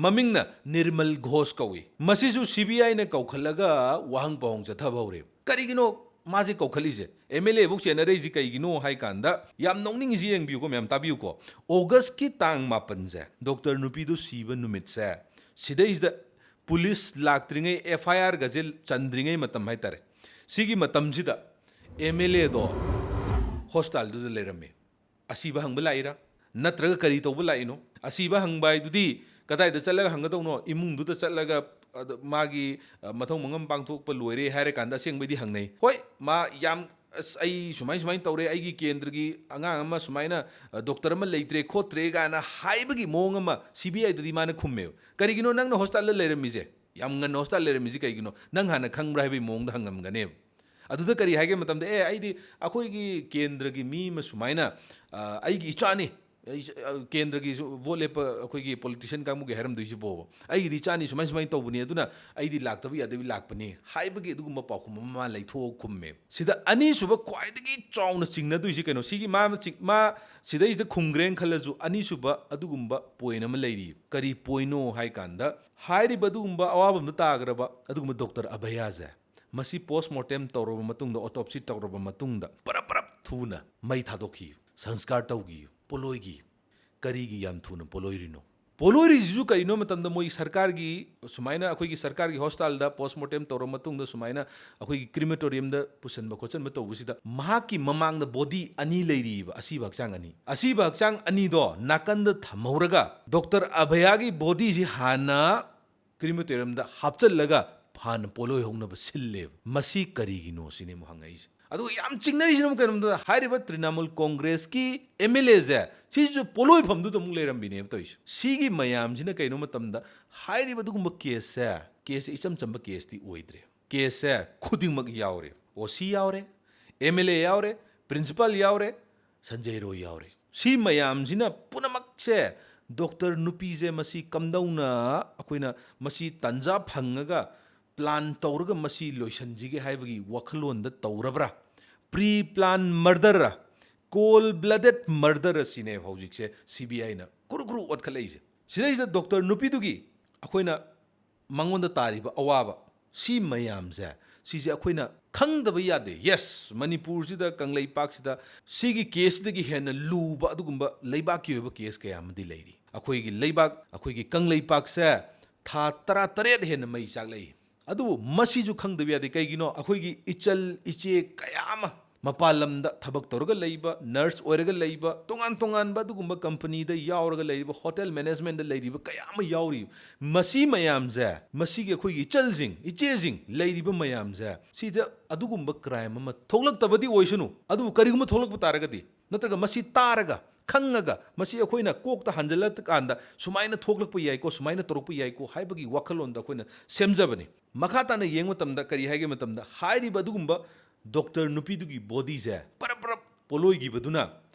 ꯃꯃꯤꯡꯅ ꯅꯤꯔꯃꯜ ꯘꯣꯁ ꯀꯧꯏ ꯃꯁꯤꯁꯨ CBIꯅ ꯀꯧꯈꯠꯂꯒ ꯋꯥꯍꯪ ꯄꯥꯎꯍꯪ ꯆꯠꯊꯕ ꯍꯧꯔꯦ ꯀꯔꯤꯒꯤꯅꯣ ꯃꯥꯁꯦ ꯀꯧꯈꯠꯂꯤꯁꯦ MLA ꯕꯨꯛ ꯆꯦꯟꯅꯔꯛꯏꯁꯤ ꯀꯩꯒꯤꯅꯣ ꯍꯥꯏ ꯀꯥꯟꯗ ꯌꯥꯝ ꯅꯣꯛꯅꯤꯡꯉꯤꯁꯤ ꯌꯦꯡꯕꯤꯌꯨꯀꯣ ꯃꯌꯥꯝ ꯇꯥꯕꯤꯌꯨꯀꯣ ꯑꯣꯒꯁꯀꯤ ꯇꯥꯡ 9ꯁꯦ ꯗꯣꯛꯇꯔ ꯅꯨꯄꯤꯗꯨ ꯁꯤꯕ ꯅꯨꯃꯤꯠꯁꯦ ꯁꯤꯗꯩꯁꯤꯗ ꯄꯨꯂꯤꯁ ꯂꯥꯛꯇ꯭ꯔꯤꯉꯩ FIR ꯒꯖꯦ ꯆꯟꯗ꯭ꯔꯤꯉꯩ ꯃꯇꯝ ꯍꯥꯏꯇꯥꯔꯦ ꯁꯤꯒꯤ ꯃꯇꯝꯁꯤꯗ MLAꯗꯣ ꯍꯣꯁꯄꯤꯇꯥꯜꯗꯨꯗ ꯂꯩꯔꯝꯃꯦ ꯑꯁꯤꯕ ꯍꯪꯕ ꯂꯥꯛꯏꯔꯥ ꯅꯠꯇ꯭ꯔꯒ ꯀꯔꯤ ꯇꯧꯕ ꯂꯥꯛꯏꯅꯣ ꯑꯁꯤꯕ ꯍꯪꯕ ꯍꯥꯏꯗꯨꯗꯤ ꯀꯗꯥꯏꯗ ꯆꯠꯂꯒ ꯍꯪꯒꯗꯧꯅꯣ ꯏꯃꯨꯡꯗꯨꯗ ꯆꯠꯂꯒ ꯃꯥꯒꯤ ꯃꯊꯧ ꯃꯉꯝ ꯄꯥꯡꯊꯣꯛꯄ ꯂꯣꯏꯔꯦ ꯍꯥꯏꯔꯀꯥꯟꯗ ꯑꯁꯦꯡꯕꯩꯗꯤ ꯍꯪꯅꯩ ꯍꯣꯏ ꯃꯥ ꯌꯥꯝ ꯑꯩ ꯁꯨꯃꯥꯏꯅ ꯇꯧꯔꯦ ꯑꯩꯒꯤ ꯀꯦꯟꯗ꯭ꯔꯒꯤ ꯑꯉꯥꯡ ꯑꯃ ꯁꯨꯃꯥꯏꯅ ꯗꯣꯛꯇꯔ ꯑꯃ ꯂꯩꯇ꯭ꯔꯦ ꯈꯣꯠꯇ꯭ꯔꯦ ꯀꯥꯏꯅ ꯍꯥꯏꯕꯒꯤ ꯃꯑꯣꯡ ꯑꯃ CBIꯗꯗꯤ ꯃꯥꯅ ꯈꯨꯝꯃꯦꯕ ꯀꯔꯤꯒꯤꯅꯣ ꯅꯪꯅ ꯍꯣꯁꯄꯤꯇꯥꯜꯗ ꯂꯩꯔꯝꯃꯤꯁꯦ ꯌꯥꯝ ꯉꯟꯅ ꯍꯣꯁꯄꯤꯇꯥꯜ ꯂꯩꯔꯝꯃꯤꯁꯤ ꯀꯩꯒꯤꯅೋ ꯅꯪ ꯍꯥꯟꯅ ꯈꯪꯕ꯭ꯔꯥ ꯍꯥꯏꯕꯒꯤ ꯃꯑꯣꯡꯗ ꯍꯪꯉꯝꯒꯅꯦꯕ ꯑꯗꯨꯗ ꯀꯔꯤ ꯍꯥꯏꯒꯦ ꯃꯇꯝꯗ ꯑꯩꯗꯤ ꯑꯩꯈꯣꯏꯒꯤ ꯀꯦꯟꯗ꯭ꯔꯒꯤ ꯃꯤ ꯑꯃ ꯁꯨꯃꯥꯏꯅ ꯑꯩꯒꯤ ꯏꯆꯥꯅꯤ ꯀꯦꯟꯗ꯭ꯔꯒꯤ ꯚꯣꯠ ꯂꯦꯞꯄ ꯑꯩꯈꯣꯏꯒꯤ ꯄꯣꯂꯤꯇꯤಷಿಯನ್ ꯀꯥꯡꯕꯨꯒꯤ ꯍꯥꯏꯔꯝꯗꯣꯏꯁꯤꯕꯣꯕ ꯑꯩꯒꯤꯗꯤ ꯏꯆꯥꯅꯤ ꯁꯨꯃꯥꯏꯅ ꯇꯧꯕꯅꯤ ꯑꯗꯨꯅ ꯑꯩꯗꯤ ꯂꯥꯛꯇꯕ ꯌꯥꯗꯕꯤ ꯂꯥꯛꯄꯅꯤ ꯍꯥꯏꯕꯒꯤ ꯑꯗꯨꯒꯨꯝꯕ ꯄꯥꯎꯈꯨꯝ ꯑꯃ ꯃꯥ ꯂꯩꯊꯣꯛꯑ ꯈꯨꯝꯃꯦ ꯁꯤꯗ ꯑꯅꯤꯁꯨꯕ ꯈ꯭ꯋꯥꯏꯗꯒꯤ ꯆꯥꯎꯅ ꯆꯤꯡꯅꯗꯣꯏꯁꯤ ꯀꯩꯅꯣ ꯁꯤꯒꯤ ꯃꯥ ꯁꯤꯗꯩꯁꯤꯗ ꯈꯨꯝꯈ꯭ꯔꯦꯅ ꯈꯜꯂꯁꯨ ꯑꯅꯤꯁꯨꯕ ꯑꯗꯨꯒꯨꯝꯕ ꯄꯣꯏꯟ ꯑꯃ ꯂꯩꯔꯤ ꯀꯔꯤ ꯄꯣꯏꯟꯅꯣ ꯍꯥꯏ ꯀꯥꯟꯗ ꯍꯥꯏꯔꯤꯕ ꯑꯗꯨꯒꯨꯝꯕ ꯑꯋꯥꯕꯝꯗ ꯇꯥꯈ꯭ꯔꯕ ꯑꯗꯨꯒꯨꯝꯕ ꯗꯣꯛꯇꯔ ꯑꯚꯌꯥꯁꯦ ꯃꯁꯤ ꯄꯣꯁꯃꯣꯔꯇꯦꯝ ꯇꯧꯔꯕ ꯃꯇꯨꯡꯗ ꯑꯣꯇꯣꯞꯁꯤ ꯇꯧꯔꯕ ꯃꯇꯨꯡꯗ ꯄꯔꯞ ꯊꯨꯅ ꯃꯩ ꯊꯥꯗꯣꯛꯈꯤ ꯁꯪꯁꯀꯥꯔ ꯇꯧꯈꯤ ꯄꯣꯂꯣꯏꯒꯤ ꯀꯔꯤꯒꯤ ꯌꯥꯝ ꯊꯨꯅ ꯄꯣꯂꯣꯏꯔꯤꯅꯣ ꯄꯣꯂꯣꯏꯔꯤꯁꯤꯁꯨ ꯀꯔꯤꯅꯣ ꯃꯇꯝꯗ ꯃꯣꯏ ꯁꯔꯀꯥꯔꯒꯤ ꯁꯨꯃꯥꯏꯅ ꯑꯩꯈꯣꯏꯒꯤ ꯁꯔꯀꯥꯔꯒꯤ ꯍꯣꯁꯄꯤꯇꯥꯜꯗ ꯄꯣꯁꯃꯣꯔꯇꯦꯝ ꯇꯧꯔꯕ ꯃꯇꯨꯡꯗ ꯁꯨꯃꯥꯏꯅ ꯑꯩꯈꯣꯏꯒꯤ ꯀ꯭ꯔꯤꯃꯦꯇꯣꯔꯤꯌꯝꯗ ꯄꯨꯁꯟꯕ ꯈꯣꯠꯆꯟꯕ ꯇꯧꯕꯁꯤꯗ ꯃꯍꯥꯛꯀꯤ ꯃꯃꯥꯡꯗ ꯕꯣꯗꯤ ꯑꯅꯤ ꯂꯩꯔꯤꯕ ꯑꯁꯤꯕ ꯍꯛꯆꯥꯡ ꯑꯅꯤꯗꯣ ꯅꯥꯀꯟꯗ ꯊꯝꯍꯧꯔꯒ ꯗꯣꯛꯇꯔ ꯑꯚꯌꯥꯒꯤ ꯕꯣꯗꯤꯁꯤ ꯍꯥꯟꯅ ꯀ꯭ꯔꯤꯃꯦꯇꯣꯔꯤꯌꯝꯗ ꯍꯥꯞꯆꯜꯂꯒ ꯍꯥꯟꯅ ꯄꯣꯂꯣꯏꯍꯧꯅꯕ ꯁꯤꯜꯂꯦꯕ ꯃꯁꯤ ꯀꯔꯤꯒꯤꯅꯣ ꯁꯤꯅꯦ ꯑꯃꯨꯛ ꯍꯪꯉꯛꯏꯁꯦ ꯑꯗꯨꯒ ꯌꯥꯝ ꯆꯤꯡꯅꯔꯤꯁꯤꯅ ꯑꯃꯨꯛ ꯀꯩꯅꯣꯝꯗ ꯍꯥꯏꯔꯤꯕ ꯇ꯭ꯔꯤꯅꯥꯃꯨꯜ ꯀꯣꯡꯒ꯭ꯔꯦꯁꯀꯤ MLAꯁꯦ ꯁꯤꯁꯨ ꯄꯣꯂꯣꯏꯐꯝꯗꯨꯗ ꯑꯃꯨꯛ ꯂꯩꯔꯝꯕꯤꯅꯦꯕ ꯇꯧꯔꯤꯁꯦ ꯁꯤꯒꯤ ꯃꯌꯥꯝꯁꯤꯅ ꯀꯩꯅꯣ ꯃꯇꯝꯗ ꯍꯥꯏꯔꯤꯕ ꯑꯗꯨꯒꯨꯝꯕ ꯀꯦꯁꯁꯦ ꯏꯆꯝ ꯆꯝꯕ ꯀꯦꯁꯇꯤ ꯑꯣꯏꯗ꯭ꯔꯦ ꯀꯦꯁꯁꯦ ꯈꯨꯗꯤꯡꯃꯛ ꯌꯥꯎꯔꯦ OC ꯌꯥꯎꯔꯦ MLA ꯌꯥꯎꯔꯦ ꯄ꯭ꯔꯤꯟꯁꯤꯄꯥꯜ ꯌꯥꯎꯔꯦ ꯁꯟꯖय ꯔꯣꯏ ꯌꯥꯎꯔꯦ ꯁꯤ ꯃꯌꯥꯝꯁꯤꯅ ꯄꯨꯝꯅꯃꯛꯁꯦ ꯗꯣꯛꯇꯔ ꯅꯨꯄꯤꯁꯦ ꯃꯁꯤ ꯀꯝꯗꯧꯅ ꯑꯩꯈꯣꯏꯅ ꯃꯁꯤ ꯇꯟꯖꯥ ꯐꯪꯉꯒ ꯄ꯭ꯂꯥꯟ ꯇꯧꯔꯒ ꯃꯁꯤ ꯂꯣꯏꯁꯤꯟꯖꯤꯒꯦ ꯍꯥꯏꯕꯒꯤ ꯋꯥꯈꯜꯂꯣꯟꯗ ꯇꯧꯔꯕ꯭ꯔꯥ ꯄ꯭ꯔꯤ ꯄ꯭ꯂꯥꯟ ꯃꯔꯗꯔ ꯀꯣꯜ ꯕ꯭ꯂꯗꯦꯗ ꯃꯔꯗꯔ ꯑꯁꯤꯅꯦꯕ ꯍꯧꯖꯤꯛꯁꯦ CBIꯅ ꯀꯨꯔꯨ ꯑꯣꯠꯈꯠꯂꯛꯏꯁꯦ ꯁꯤꯗꯩꯁꯤꯗ ꯗꯣꯛꯇꯔ ꯅꯨꯄꯤꯗꯨꯒꯤ ꯑꯩꯈꯣꯏꯅ ꯃꯉꯣꯟꯗ ꯇꯥꯔꯤꯕ ꯑꯋꯥꯕ ꯁꯤ ꯃꯌꯥꯝꯁꯦ ꯁꯤꯁꯦ ꯑꯩꯈꯣꯏꯅ ꯈꯪꯗꯕ ꯌꯥꯗꯦ ꯌꯦꯁ ꯃꯅꯤꯄꯨꯔꯁꯤꯗ ꯀꯪꯂꯩꯄꯥꯛꯁꯤꯗ ꯁꯤꯒꯤ ꯀꯦꯁꯇꯒꯤ ꯍꯦꯟꯅ ꯂꯨꯕ ꯑꯗꯨꯒꯨꯝꯕ ꯂꯩꯕꯥꯛꯀꯤ ꯑꯣꯏꯕ ꯀꯦꯁ ꯀꯌా ꯑꯃꯗꯤ ꯂꯩꯔꯤ ꯑꯩꯈꯣꯏꯒꯤ ꯀꯪꯂꯩꯄꯥꯛꯁꯦ ꯊꯥ 18 ꯍꯦꯟꯅ ꯃꯩ ꯆꯥꯛꯂꯛꯏ ꯑꯗꯨꯕꯨ ꯃꯁꯤꯁꯨ ꯈꯪꯗꯕ ꯌꯥꯗꯦ ꯀꯩꯒꯤꯅꯣ ꯑꯩꯈꯣꯏꯒꯤ ꯏꯆꯜ ꯏꯆꯦ ꯀꯌꯥ ꯑꯃ ꯃꯄꯥꯟ ꯂꯝꯗ ꯊꯕꯛ ꯇꯧꯔꯒ ꯂꯩꯕ ꯅꯔꯁ ꯑꯣꯏꯔꯒ ꯂꯩꯕ ꯇꯣꯉꯥꯟꯕ ꯑꯗꯨꯒꯨꯝꯕ ꯀꯝꯄꯅꯤꯗ ꯌꯥꯎꯔꯒ ꯂꯩꯔꯤꯕ ꯍꯣꯇꯦꯜ ꯃꯦꯅꯦꯖꯃꯦꯟꯇꯗ ꯂꯩꯔꯤꯕ ꯀꯌꯥ ꯑꯃ ꯌꯥꯎꯔꯤ ꯃꯁꯤ ꯃꯌꯥꯝꯁꯦ ꯃꯁꯤꯒꯤ ꯑꯩꯈꯣꯏꯒꯤ ꯏꯆꯦꯁꯤꯡ ꯂꯩꯔꯤꯕ ꯃꯌꯥꯝꯁꯦ ꯁꯤꯗ ꯑꯗꯨꯒꯨꯝꯕ ꯀ꯭ꯔꯥꯏꯝ ꯑꯃ ꯊꯣꯛꯂꯛꯇꯕꯗꯤ ꯑꯣꯏꯁꯅꯨ ꯑꯗꯨꯕꯨ ꯀꯔꯤꯒꯨꯝꯕ ꯊꯣꯛꯂꯛꯄ ꯇꯥꯔꯒꯗꯤ ꯅꯠꯇ꯭ꯔꯒ ꯃꯁꯤ ꯇꯥꯔꯒ ꯈꯪꯉꯒ ꯃꯁꯤ ꯑꯩꯈꯣꯏꯅ ꯀꯣꯛꯇ ꯍꯟꯖꯤꯜꯂꯀꯥꯟꯗ ꯁꯨꯃꯥꯏꯅ ꯊꯣꯛꯂꯛꯄ ꯌꯥꯏꯀꯣ ꯁꯨꯃꯥꯏꯅ ꯇꯧꯔꯛꯄ ꯌꯥꯏꯀꯣ ꯍꯥꯏꯕꯒꯤ ꯋꯥꯈꯜꯂꯣꯟꯗ ꯑꯩꯈꯣꯏꯅ ꯁꯦꯝꯖꯕꯅꯤ ꯃꯈꯥ ꯇꯥꯅ ꯌꯦꯡꯕ ꯃꯇꯝꯗ ꯀꯔꯤ ꯍꯥꯏꯒꯦ ꯃꯇꯝꯗ ꯍꯥꯏꯔꯤꯕ ꯑꯗꯨꯒꯨꯝꯕ ꯗꯣꯛꯇꯔ ꯅꯨꯄꯤꯗꯨꯒꯤ ꯕꯣꯗꯤꯁꯦ ꯄꯔꯞ ꯄꯔꯞ ꯄꯣꯂꯣꯏꯈꯤꯕꯗꯨꯅ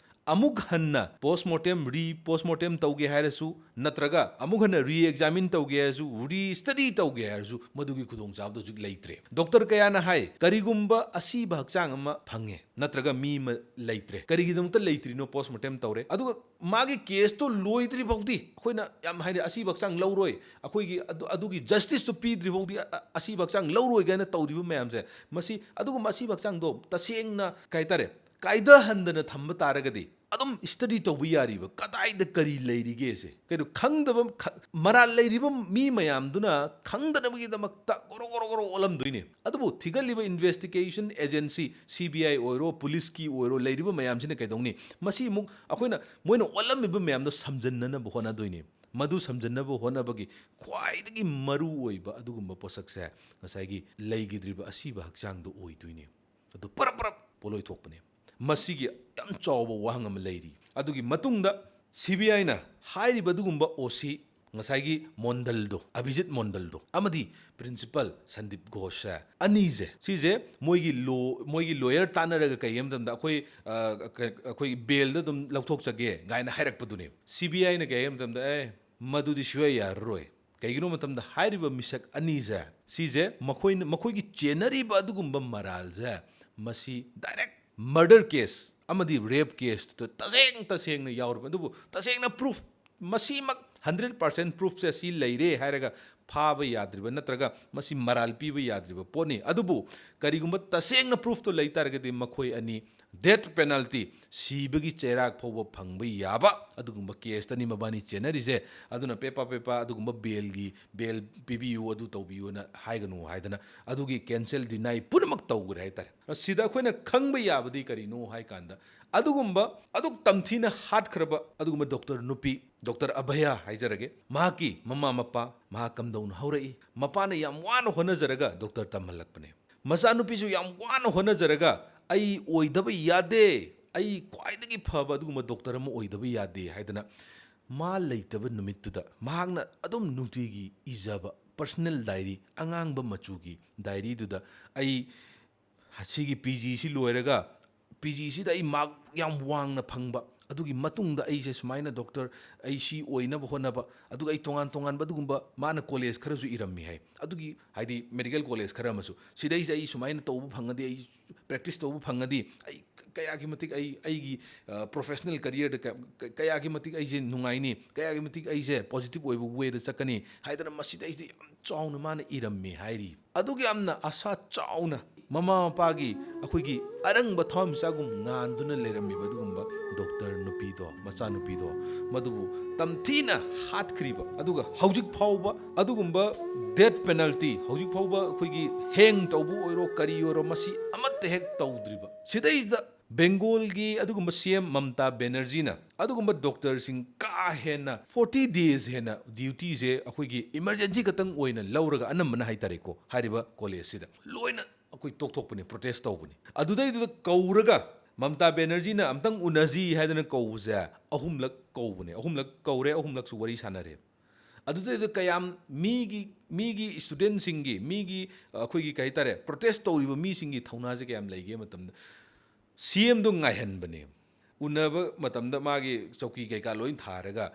ꯑꯃꯨꯛ ꯍꯟꯅ ꯄꯣꯁꯃꯣꯔꯇꯦꯝ ꯇꯧꯒꯦ ꯍꯥꯏꯔꯁꯨ ꯅꯠꯇ꯭ꯔꯒ ꯑꯃꯨꯛ ꯍꯟꯅ ꯔꯤꯑꯦꯛꯖꯥꯃꯤꯟ ꯇꯧꯒꯦ ꯍꯥꯏꯔꯁу ꯔꯤꯁꯇꯗꯤ ꯇꯧꯒꯦ ꯍꯥꯏꯔꯁꯨ ꯃꯗꯨꯒꯤ ꯈꯨꯗꯣꯡꯆꯥꯕꯗꯨ ꯍꯧꯖꯤꯛ ꯂꯩꯇ꯭ꯔꯦ ꯗꯣꯛꯇꯔ ꯀꯌꯥꯅ ꯍꯥꯏ ꯀꯔꯤꯒꯨꯝꯕ ꯑꯁꯤꯕ ꯍꯛꯆꯥꯡ ꯑꯃ ꯐꯪꯉꯦ ꯅꯠꯇ꯭ꯔꯒ ꯃꯤ ꯑꯃ ꯂꯩꯇ꯭ꯔꯦ ꯀꯔꯤꯒꯤꯗꯃꯛꯇ ꯂꯩꯇ꯭ꯔꯤꯅꯣ ꯄꯣꯁꯃꯣꯔꯇꯦꯝ ꯇꯧꯔꯦ ꯑꯗꯨꯒ ꯃꯥꯒꯤ ꯀꯦꯁꯇꯣ ꯂꯣꯏꯗ꯭ꯔꯤ ꯐꯥꯎꯗꯤ ꯑꯩꯈꯣꯏꯅ ꯌꯥꯝ ꯍꯥꯏꯗꯤ ꯑꯁꯤꯕ ꯍꯛꯆꯥꯡ ꯂꯧꯔꯣꯏ ꯑꯩꯈꯣꯏꯒꯤ ꯑꯗꯨꯒꯤ ꯖꯁꯇꯤꯁꯇꯨ ꯄꯤꯗ꯭ꯔꯤ ꯐꯥꯎꯗꯤ ꯑꯁꯤꯕ ꯍꯛꯆꯥꯡ ꯂꯧꯔꯣꯏ ꯀꯥꯏꯅ ꯇꯧꯔꯤꯕ ꯃꯌꯥꯝꯁꯦ ꯃꯁꯤ ꯑꯗꯨꯒꯨꯝꯕ ꯑꯁꯤꯕ ꯍꯛꯆꯥꯡꯗꯣ ꯇꯁꯦꯡꯅ ꯀꯩ ꯍꯥꯏꯇꯥꯔꯦ ꯀꯥꯏꯗꯍꯟꯗꯅ ꯊꯝꯕ ꯇꯥꯔꯒꯗꯤ ꯑꯗꯨꯝ ꯁ꯭ꯇꯗꯤ ꯇꯧꯕ ꯌꯥꯔꯤꯕ ꯀꯗꯥꯏꯗ ꯀꯔꯤ ꯂꯩꯔꯤꯒꯦꯁꯦ ꯀꯩꯅꯣ ꯈꯪꯗꯕ ꯃꯔꯥꯜ ꯂꯩꯔꯤꯕ ꯃꯤ ꯃꯌꯥꯝꯗꯨꯅ ꯈꯪꯗꯅꯕꯒꯤꯗꯃꯛꯇ ꯒꯣꯔꯣ ꯒꯣꯔꯣ ꯒꯣꯔꯣ ꯑꯣꯜꯂꯝꯗꯣꯏꯅꯦ ꯑꯗꯨꯕꯨ ꯊꯤꯒꯠꯂꯤꯕ ꯏꯟꯚꯦꯁꯇꯤꯒꯦꯁꯟ ꯑꯦꯖꯦꯟꯁꯤ CBI ꯑꯣꯏꯔꯣ ꯄꯨꯂꯤꯁꯀꯤ ꯑꯣꯏꯔꯣ ꯂꯩꯔꯤꯕ ꯃꯌꯥꯝꯁꯤꯅ ꯀꯩꯗꯧꯅꯤ ꯃꯁꯤ ꯑꯃꯨꯛ ꯑꯩꯈꯣꯏꯅ ꯃꯣꯏꯅ ꯑꯣꯜꯂꯝꯃꯤꯕ ꯃꯌꯥꯝꯗꯣ ꯁꯝꯖꯟꯅꯅꯕ ꯍꯣꯠꯅꯗꯣꯏꯅꯤ ꯃꯗꯨ ꯁꯝꯖꯟꯅꯕ ꯍꯣꯠꯅꯕꯒꯤ ꯈ꯭ꯋꯥꯏꯗꯒꯤ ꯃꯔꯨ ꯑꯣꯏꯕ ꯑꯗꯨꯒꯨꯝꯕ ꯄꯣꯠꯁꯛꯁꯦ ꯉꯁꯥꯏꯒꯤ ꯂꯩꯈꯤꯗ꯭ꯔꯤꯕ ꯑꯁꯤꯕ ꯍꯛꯆꯥꯡꯗꯣ ꯑꯣꯏꯗꯣꯏꯅꯤ ꯑꯗꯨ ꯄꯔꯞ ꯄꯔꯞ ꯄꯣꯂꯣꯏ ꯊꯣꯛꯄꯅꯦ ꯃꯁꯤꯒꯤ ꯌꯥꯝ ꯆꯥꯎꯕ ꯋꯥꯍꯪ ꯑꯃ ꯂꯩꯔꯤ ꯑꯗꯨꯒꯤ ꯃꯇꯨꯡꯗ CBIꯅ ꯍꯥꯏꯔꯤꯕ ꯑꯗꯨꯒꯨꯝꯕ OC ꯉꯁꯥꯏꯒꯤ ꯃꯣꯟꯗꯜꯗꯣ ꯑꯚꯤꯖꯤꯠ ꯃꯣꯟꯗꯜꯗꯣ ꯑꯃꯗꯤ ꯄ꯭ꯔꯤꯟꯁꯤꯄꯜ ꯁꯟꯗꯤꯞ ꯘꯣꯁꯁꯦ ꯑꯅꯤꯁꯦ ꯁꯤꯁꯦ ꯃꯣꯏꯒꯤ ꯂꯣꯌꯔ ꯇꯥꯟꯅꯔꯒ ꯀꯩ ꯃꯇꯝꯗ ꯑꯩꯈꯣꯏ ꯕꯦꯜꯗ ꯑꯗꯨꯝ ꯂꯧꯊꯣꯛꯆꯒꯦ ꯒꯥꯏꯅ ꯍꯥꯏꯔꯛꯄꯗꯨꯅꯦ CBIꯅ ꯀꯩ ꯃꯇꯝꯗ ꯃꯗꯨꯗꯤ ꯁꯨꯡꯌꯥ ꯌꯥꯔꯔꯣꯏ ꯀꯩꯒꯤꯅꯣ ꯃꯇꯝꯗ ꯍꯥꯏꯔꯤꯕ ꯃꯤꯁꯛ ꯑꯅꯤꯁꯦ ꯁꯤꯁꯦ ꯃꯈꯣꯏꯒꯤ ꯆꯦꯟꯅꯔꯤꯕ ꯑꯗꯨꯒꯨꯝꯕ ꯃꯔꯥꯜꯁꯦ ꯃꯁꯤ ꯗꯥꯏꯔꯦꯛ ꯃꯔꯗꯔ ꯀꯦꯁ ꯑꯃꯗꯤ ꯔꯦꯞ ꯀꯦꯁꯇꯨꯗ ꯇꯁꯦꯡꯅ ꯌꯥꯎꯔꯕ ꯑꯗꯨꯕꯨ ꯇꯁꯦꯡꯅ ꯄ꯭ꯔꯨꯐ ꯃꯁꯤꯃꯛ 100% ꯄ꯭ꯔꯨꯐꯁꯦ ꯁꯤ ꯂꯩꯔꯦ ꯍꯥꯏꯔꯒ ꯐꯥꯕ ꯌꯥꯗ꯭ꯔꯤꯕ ꯅꯠꯇ꯭ꯔꯒ ꯃꯁꯤ ꯃꯔꯥꯜ ꯄꯤꯕ ꯌꯥꯗ꯭ꯔꯤꯕ ꯄꯣꯠꯅꯤ ꯑꯗꯨꯕꯨ ꯀꯔꯤꯒꯨꯝꯕ ꯇꯁꯦꯡꯅ ꯄ꯭ꯔꯨꯐꯇꯣ ꯂꯩꯇꯥꯔꯒꯗꯤ ꯃꯈꯣꯏ ꯑꯅꯤ ꯗꯦꯠ ꯄꯦꯅꯥꯜꯇꯤ ꯁꯤꯕꯒꯤ ꯆꯩꯔꯥꯛ ꯐꯥꯎꯕ ꯐꯪꯕ ꯌꯥꯕ ꯑꯗꯨꯒꯨꯝꯕ ꯀꯦꯁꯇꯅꯤ ꯃꯕꯥꯅꯤ ꯆꯦꯟꯅꯔꯤꯁꯦ ꯑꯗꯨꯅ ꯄꯦꯄꯥ ꯑꯗꯨꯒꯨꯝꯕ ꯕꯦꯜ ꯄꯤꯕꯤꯌꯨ ꯑꯗꯨ ꯇꯧꯕꯤꯌꯨꯅ ꯍꯥꯏꯒꯅꯨ ꯍꯥꯏꯗꯅ ꯑꯗꯨꯒꯤ ꯀꯦꯟꯁꯦꯜ ꯗꯤꯅꯥꯏ ꯄꯨꯝꯅꯃꯛ ꯇꯧꯈ꯭ꯔꯦ ꯍꯥꯏꯇꯥꯔꯦ ꯁꯤꯗ ꯑꯩꯈꯣꯏꯅ ꯈꯪꯕ ꯌꯥꯕꯗꯤ ꯀꯔꯤꯅೋ ꯍꯥꯏ ꯀꯥꯟꯗ ꯑꯗꯨꯒꯨꯝꯕ ꯑꯗꯨꯛ ꯇꯝꯊꯤꯅ ꯍꯥꯠꯈ꯭ꯔꯕ ꯑꯗꯨꯒꯨꯝꯕ ꯗꯣꯛꯇꯔ ꯅꯨꯄꯤ ꯗꯣꯛꯇꯔ ꯑꯚꯌꯥ ꯍꯥꯏꯖꯔꯒꯦ ꯃꯍꯥꯛꯀꯤ ꯃꯃꯥ ꯃꯄꯥ ꯃꯍꯥꯛ ꯀꯝꯗꯧꯅ ꯍꯧꯔꯛꯏ ꯃꯄꯥꯅ ꯌꯥꯝ ꯋꯥꯅ ꯍꯣꯠꯅꯖꯔꯒ ꯗꯣꯛꯇꯔ ꯇꯝꯍꯜꯂꯛꯄꯅꯦ ꯃꯆꯥꯅꯨꯄꯤꯁꯨ ꯌꯥꯝ ꯋꯥꯅ ꯍꯣꯠꯅꯖꯔꯒ ꯑꯩ ꯑꯣꯏꯗꯕ ꯌꯥꯗꯦ ꯑꯩ ꯈ꯭ꯋꯥꯏꯗꯒꯤ ꯐꯕ ꯑꯗꯨꯒꯨꯝꯕ ꯗꯣꯛꯇꯔ ꯑꯃ ꯑꯣꯏꯗꯕ ꯌꯥꯗꯦ ꯍꯥꯏꯗꯅ ꯃꯥ ꯂꯩꯇꯕ ꯅꯨꯃꯤꯠꯇꯨꯗ ꯃꯍꯥꯛꯅ ꯑꯗꯨꯝ ꯅꯨꯡꯇꯤꯒꯤ ꯏꯖꯕ ꯄꯔꯁꯣꯅꯦꯜ ꯗꯥꯏꯔꯤ ꯑꯉꯥꯡꯕ ꯃꯆꯨꯒꯤ ꯗꯥꯏꯔꯤꯗꯨꯗ ꯑꯩ ꯁꯤꯒꯤ PGꯁꯤ ꯂꯣꯏꯔꯒ PGꯁꯤꯗ ꯑꯩ ꯃꯥꯔꯛ ꯌꯥꯝ ꯋꯥꯡꯅ ꯐꯪꯕ ꯑꯗꯨꯒꯤ ꯃꯇꯨꯡꯗ ꯑꯩꯁꯦ ꯁꯨꯃꯥꯏꯅ ꯗꯣꯛꯇꯔ ꯑꯩ ꯁꯤ ꯑꯣꯏꯅꯕ ꯍꯣꯠꯅꯕ ꯑꯗꯨꯒ ꯑꯩ ꯇꯣꯉꯥꯟꯕ ꯑꯗꯨꯒꯨꯝꯕ ꯃꯥꯅ ꯀꯣꯂꯦꯖ ꯈꯔꯁꯨ ꯏꯔꯝꯃꯤ ꯍꯥꯏ ꯑꯗꯨꯒꯤ ꯍꯥꯏꯗꯤ ꯃꯦꯗꯤꯀꯦꯜ ꯀꯣꯂꯦꯖ ꯈꯔ ꯑꯃꯁꯨ ꯁꯤꯗꯩꯁꯦ ꯑꯩ ꯁꯨꯃꯥꯏꯅ ꯇꯧꯕ ꯐꯪꯉꯗꯤ ꯑꯩ ꯄ꯭ꯔꯦꯛꯇꯤꯁ ꯇꯧꯕ ꯐꯪꯉꯗꯤ ꯑꯩ ꯀꯌꯥꯒꯤ ꯃꯇꯤꯛ ꯑꯩꯒꯤ ꯄ꯭ꯔꯣꯐꯦꯁꯅꯦꯜ ꯀꯔꯤꯌꯔꯗ ꯀꯌꯥꯒꯤ ꯃꯇꯤꯛ ꯑꯩꯁꯦ ꯅꯨꯡꯉꯥꯏꯅꯤ ꯀꯌꯥꯒꯤ ꯃꯇꯤꯛ ꯑꯩꯁꯦ ꯄꯣꯖꯤꯇꯤꯕ ꯑꯣꯏꯕ ꯋꯦꯗ ꯆꯠꯀꯅꯤ ꯍꯥꯏꯗꯅ ꯃꯁꯤꯗꯩꯁꯤꯗ ꯌꯥꯝ ꯆꯥꯎꯅ ꯃꯥꯅ ꯏꯔꯝꯃꯤ ꯍꯥꯏꯔꯤ ꯑꯗꯨꯒ ꯌꯥꯝꯅ ꯑꯁꯥ ꯆꯥꯎꯅ ꯃꯃꯥ ꯃꯄꯥꯒꯤ ꯑꯩꯈꯣꯏꯒꯤ ꯑꯔꯪꯕ ꯊꯋꯥꯟꯃꯤꯆꯥꯛꯒꯨꯝ ꯉꯥꯟꯗꯨꯅ ꯂꯩꯔꯝꯃꯤꯕ ꯑꯗꯨꯒꯨꯝꯕ ꯗꯣꯛꯇꯔ ꯅꯨꯄꯤꯗꯣ ꯃꯆꯥꯅꯨꯄꯤꯗꯣ ꯃꯗꯨꯕꯨ ꯇꯝꯊꯤꯅ ꯍꯥꯠꯈ꯭ꯔꯤꯕ ꯑꯗꯨꯒ ꯍꯧꯖꯤꯛ ꯐꯥꯎꯕ ꯑꯗꯨꯒꯨꯝꯕ ꯗꯦꯠ ꯄꯦꯅꯥꯜꯇꯤ ꯍꯧꯖꯤꯛ ꯐꯥꯎꯕ ꯑꯩꯈꯣꯏꯒꯤ ꯍꯦꯡ ꯇꯧꯕ ꯑꯣꯏꯔꯣ ꯀꯔꯤ ꯑꯣꯏꯔꯣ ꯃꯁꯤ ꯑꯃꯠꯇ ꯍꯦꯛ ꯇꯧꯗ꯭ꯔꯤꯕ ꯁꯤꯗꯩꯁꯤꯗ ꯕꯦꯡꯒꯣꯜꯒꯤ ꯑꯗꯨꯒꯨꯝꯕ CM ꯃꯝꯇꯥ ꯕꯦꯅꯔꯖꯤꯅ ꯑꯗꯨꯒꯨꯝꯕ ꯗꯣꯛꯇꯔꯁꯤꯡ ꯀꯥ ꯍꯦꯟꯅ 40 days ꯍꯦꯟꯅ ꯗ꯭ꯌꯨꯇꯤꯁꯦ ꯑꯩꯈꯣꯏꯒꯤ ꯏꯃꯔꯖꯦꯟꯁꯤ ꯈꯛꯇꯪ ꯑꯣꯏꯅ ꯂꯧꯔꯒ ꯑꯅꯝꯕꯅ ꯍꯥꯏꯇꯥꯔꯦꯀꯣ ꯍꯥꯏꯔꯤꯕ ꯀꯣꯂꯦꯖꯁꯤꯗ ꯂꯣꯏꯅ ꯑꯩꯈꯣꯏ ꯇꯣꯛꯊꯣꯛꯄꯅꯤ ꯄ꯭ꯔꯣꯇꯦꯁ ꯇꯧꯕꯅꯤ ꯑꯗꯨꯗꯩꯗꯨꯗ ꯀꯧꯔꯒ ꯃꯝꯇꯥ ꯕꯦꯅꯔꯖꯤꯅ ꯑꯝꯇꯪ ꯎꯅꯁꯤ ꯍꯥꯏꯗꯅ ꯀꯧꯕꯁꯦ ꯑꯍꯨꯝꯂꯛ ꯀꯧꯕꯅꯦ ꯑꯍꯨꯝꯂꯛ ꯀꯧꯔꯦ ꯑꯍꯨꯝꯂꯛꯁꯨ ꯋꯥꯔꯤ ꯁꯥꯟꯅꯔꯦ ꯑꯗꯨꯗꯩꯗ ꯀꯌꯥꯝ ꯃꯤꯒꯤ ꯁ꯭ꯇꯨꯗꯦꯟꯁꯤꯡꯒꯤ ꯃꯤꯒꯤ ꯑꯩꯈꯣꯏꯒꯤ ꯀꯩ ꯍꯥꯏꯇꯥꯔꯦ ꯄ꯭ꯔꯣꯇꯦꯁ ꯇꯧꯔꯤꯕ ꯃꯤꯁꯤꯡꯒꯤ ꯊꯧꯅꯥꯁꯦ ꯀꯌꯥꯝ ꯂꯩꯒꯦ ꯃꯇꯝꯗ CMꯗꯣ ꯉꯥꯏꯍꯟꯕꯅꯦ ꯎꯅꯕ ꯃꯇꯝꯗ ꯃꯥꯒꯤ ꯆꯧꯀꯤ ꯀꯩꯀꯥ ꯂꯣꯏ ꯊꯥꯔꯒ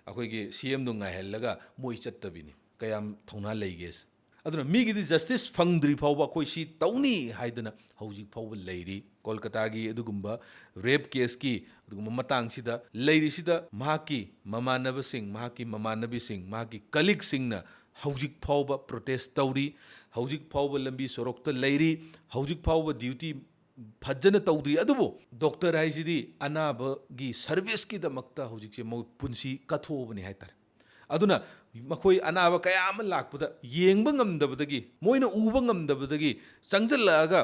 ꯑꯩꯈꯣꯏꯒꯤ CMꯗꯣ ꯉꯥꯏꯍꯜꯂꯒ ꯃꯣꯏ ꯆꯠꯇꯕꯤꯅꯤ ꯀꯌꯥꯝ ꯊꯧꯅꯥ ꯂꯩꯒꯦꯁꯦ ꯑꯗꯨꯅ ꯃꯤꯒꯤꯗꯤ ꯖꯁꯇꯤꯁ ꯐꯪꯗ꯭ꯔꯤ ꯐꯥꯎꯕ ꯑꯩꯈꯣꯏ ꯁꯤ ꯇꯧꯅꯤ ꯍꯥꯏꯗꯅ ꯍꯧꯖꯤꯛ ꯐꯥꯎꯕ ꯂꯩꯔꯤ ꯀꯣꯜꯀꯇꯥꯒꯤ ꯑꯗꯨꯒꯨꯝꯕ ꯔꯦꯞ ꯀꯦꯁꯀꯤ ꯑꯗꯨꯒꯨꯝꯕ ꯃꯇꯥꯡꯁꯤꯗ ꯂꯩꯔꯤꯁꯤꯗ ꯃꯍꯥꯛꯀꯤ ꯃꯃꯥꯟꯅꯕꯁꯤꯡ ꯃꯍꯥꯛꯀꯤ ꯃꯃꯥꯟꯅꯕꯤꯁꯤꯡ ꯃꯍꯥꯛꯀꯤ ꯀꯂꯤꯛꯁꯤꯡꯅ ꯍꯧꯖꯤꯛ ꯐꯥꯎꯕ ꯄ꯭ꯔꯣꯇꯦꯁ ꯇꯧꯔꯤ ꯍꯧꯖꯤꯛ ꯐꯥꯎꯕ ꯂꯝꯕꯤ ꯁꯣꯔꯣꯛꯇ ꯂꯩꯔꯤ ꯍꯧꯖꯤꯛ ꯐꯥꯎꯕ ꯗ꯭ꯌꯨꯇꯤ ꯐꯖꯅ ꯇꯧꯗ꯭ꯔꯤ ꯑꯗꯨꯕꯨ ꯗꯣꯛꯇꯔ ꯍꯥꯏꯁꯤꯗꯤ ꯑꯅꯥꯕꯒꯤ ꯁꯔꯚꯤꯁꯀꯤꯗꯃꯛꯇ ꯍꯧꯖꯤꯛꯁꯦ ꯃꯣꯏ ꯄꯨꯟꯁꯤ ꯀꯠꯊꯣꯛꯑꯕꯅꯤ ꯍꯥꯏꯇꯥꯔꯦ ꯑꯗꯨꯅ ꯃꯈꯣꯏ ꯑꯅꯥꯕ ꯀꯌꯥ ꯑꯃ ꯂꯥꯛꯄꯗ ꯌꯦꯡꯕ ꯉꯝꯗꯕꯗꯒꯤ ꯃꯣꯏꯅ ꯎꯕ ꯉꯝꯗꯕꯗꯒꯤ ꯆꯪꯁꯤꯜꯂꯛꯑꯒ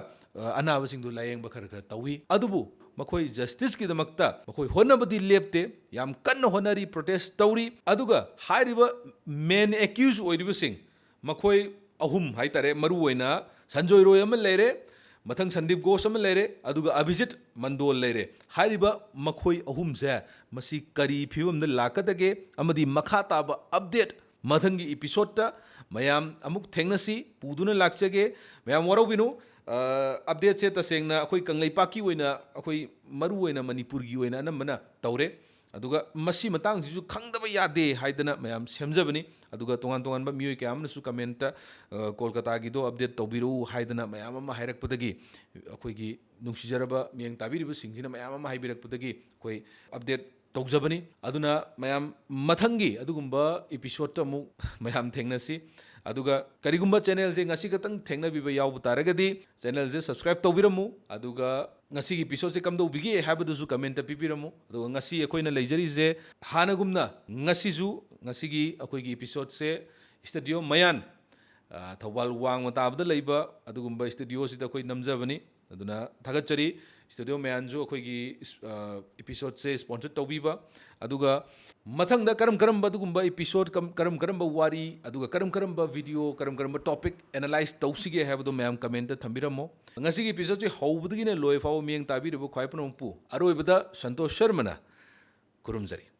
ꯑꯅꯥꯕꯁꯤꯡꯗꯨ ꯂꯥꯌꯦꯡꯕ ꯈꯔ ꯇꯧꯏ ꯑꯗꯨꯕꯨ ꯃꯈꯣꯏ ꯖꯁꯇꯤꯁꯀꯤꯗꯃꯛꯇ ꯃꯈꯣꯏ ꯍꯣꯠꯅꯕꯗꯤ ꯂꯦꯞꯇꯦ ꯌꯥꯝ ꯀꯟꯅ ꯍꯣꯠꯅꯔꯤ ꯄ꯭ꯔꯣꯇꯦꯁ ꯇꯧꯔꯤ ꯑꯗꯨꯒ ꯍꯥꯏꯔꯤꯕ ꯃꯦꯟ ꯑꯦꯀ꯭ꯌꯨꯖ ꯑꯣꯏꯔꯤꯕꯁꯤꯡ ꯃꯈꯣꯏ ꯑꯍꯨꯝ ꯍꯥꯏꯇꯥꯔꯦ ꯃꯔꯨꯑꯣꯏꯅ ꯁꯟꯖꯣꯏ ꯔꯣꯏ ꯑꯃ ꯂꯩꯔꯦ मथंग संदीप घोष अमा लेरे अदुगा अभिजित मंडोल लेरे हारिबा मखोई अहुमसे मसी करी फिवम लाकदगे अमदी मखा ताबा अपडेट मथंगी एपिसोड मयाम अमुक थेंगनसी पुदुना लाक्चगे मयाम वरौबिनु अपडेट से तसेंगना अखोई कंगलैपाकी ओइना अखोई मरु ओइना मणिपुरगी ओइना नम्बना तौरे अदुगा मसी मतांगसिसु खंगदबा यादे हाइदना मयाम सेमजबनी अदुगा तोंगान तोंगान मियोय कयामनसु कमेंट कोलकाता गिदो अपडेट तौबिरु हाइदना मयाम अमा हाइरकपदगी अखोइगी नुंसिजरबा मियंग ताबिरिबा सिंगसिना मयाम अमा हाइबिरकपदगी अखोइ अपडेट तौजबनी अदुना मयाम मथंगी अदुगुंबा एपिसोड अमु मयाम थेंगनसी अदुगा करिगुंबा चैनल से ngasi katang thengnabiba yawu taragadi channel se subscribe tawbiramu aduga ngasi gi episode se kamdo bigi habadusu comment pipiramu aduga ngasi akoina leijari je hanagumna ngasi ju ngasi gi akoi gi episode se studio mayan thawal wang matabda leiba adugumba studio sida akoi namjabani aduna thagachari studio mayan ju akoi gi episode se sponsor tawbiba aduga मथंग करम करम बदुगुंबा episode करम करम वारी अदुगा करम करम video करम करम topic analyse तौसिगे हैबदो मैम कमेंट थंबिरमो ngasi एपिसोड से हौबदगिने लोय फाव मियंग ताबिरबो ख्वाइपनोंपु अरोइबदा संतोष शर्मना खुरुमजरी।